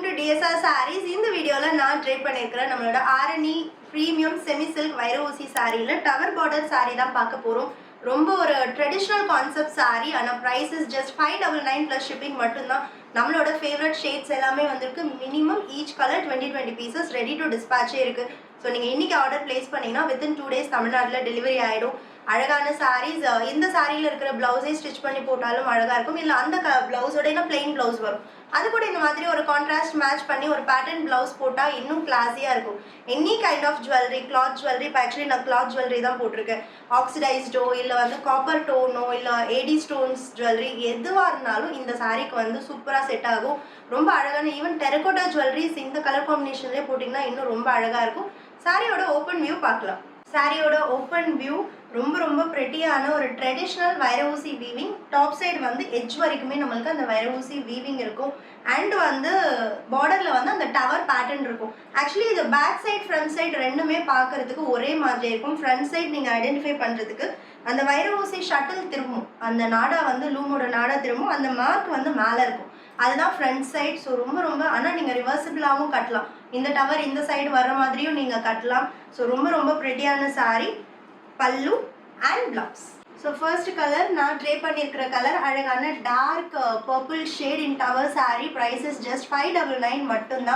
welcome to DSR Sarees. இந்த வீடியோல நான் ட்ரை பண்ணிருக்கிற நம்மளோட ஆரணி பிரீமியம் செமி சில்க் வைர ஊசி சாரியில டவர் பார்டர் சாரி தான் பார்க்க போறோம். ரொம்ப ஒரு ட்ரெடிஷனல் கான்செப்ட் சாரி. ஆனா price is just 599 plus shipping மட்டும்தான். நம்மளோட ஃபேவரட் ஷேட்ஸ் எல்லாமே வந்திருக்கு. Minimum each colour 20 pieces ready to டிஸ்பேட்சே இருக்கு. ஸோ நீங்கள் இன்னைக்கு ஆர்டர் பிளேஸ் பண்ணீங்கன்னா வித்தின் 2 days தமிழ்நாட்டில் டெலிவரி ஆகிடும். அழகான சாரீஸ், இந்த சாரியில் இருக்கிற பிளவுஸே ஸ்டிச் பண்ணி போட்டாலும் அழகாக இருக்கும். இல்லை அந்த பிளவுஸோட என்ன பிளெயின் பிளவுஸ் வரும், அது கூட இந்த மாதிரி ஒரு கான்ட்ராஸ்ட் மேட்ச் பண்ணி ஒரு பேட்டர்ன் பிளவுஸ் போட்டால் இன்னும் கிளாஸியாக இருக்கும். Any kind of jewellery, cloth jewellery, இப்போ ஆக்சுவலி நான் கிளாத் ஜுவல்லரி தான் போட்டிருக்கேன். ஆக்சிடைஸ்டோ இல்லை காப்பர் டோனோ இல்லை ஏடி ஸ்டோன்ஸ் ஜுவல்லரி எதுவாக இருந்தாலும் இந்த சாரிக்கு சூப்பராக செட் ஆகும். ரொம்ப அழகான ஈவன் டெரகோட்டா ஜுவல்லரிஸ் இந்த கலர் காம்பினேஷன்லேயே போட்டிங்கன்னா இன்னும் ரொம்ப அழகாக இருக்கும். சாரியோட ஓப்பன் வியூ பார்க்கலாம். சாரியோட ஓப்பன் வியூ ரொம்ப ப்ரெட்டியான ஒரு ட்ரெடிஷ்னல் வைர ஊசி வீவிங். டாப் சைடு எட்ஜ் வரைக்குமே நம்மளுக்கு அந்த வைர ஊசி வீவிங் இருக்கும். அண்ட் பார்டரில் அந்த டவர் பேட்டர்ன் இருக்கும். ஆக்சுவலி இது பேக் சைட் ஃப்ரண்ட் சைடு ரெண்டுமே பார்க்கறதுக்கு ஒரே மாதிரி இருக்கும். ஃப்ரண்ட் சைடு நீங்கள் ஐடென்டிஃபை பண்ணுறதுக்கு அந்த வைர ஊசி ஷட்டில் திரும்பும், அந்த நாடா லூமோட நாடா திரும்பும், அந்த மார்க் மேலே இருக்கும். அதுதான் ஃப்ரண்ட் சைட். ஸோ ரொம்ப ஆனால் நீங்கள் ரிவர்சிபிளாகவும் கட்டலாம். இந்த டவர் இந்த சைடு வர மாதிரியும் நீங்கள் கட்டலாம். ஸோ ரொம்ப ப்ரெட்டியான sari. Pallu and blouse. So first colour நான் ட்ரை பண்ணியிருக்கிற கலர் அழகான dark purple shade in tower sari. Price is just 599 மட்டும்தான்.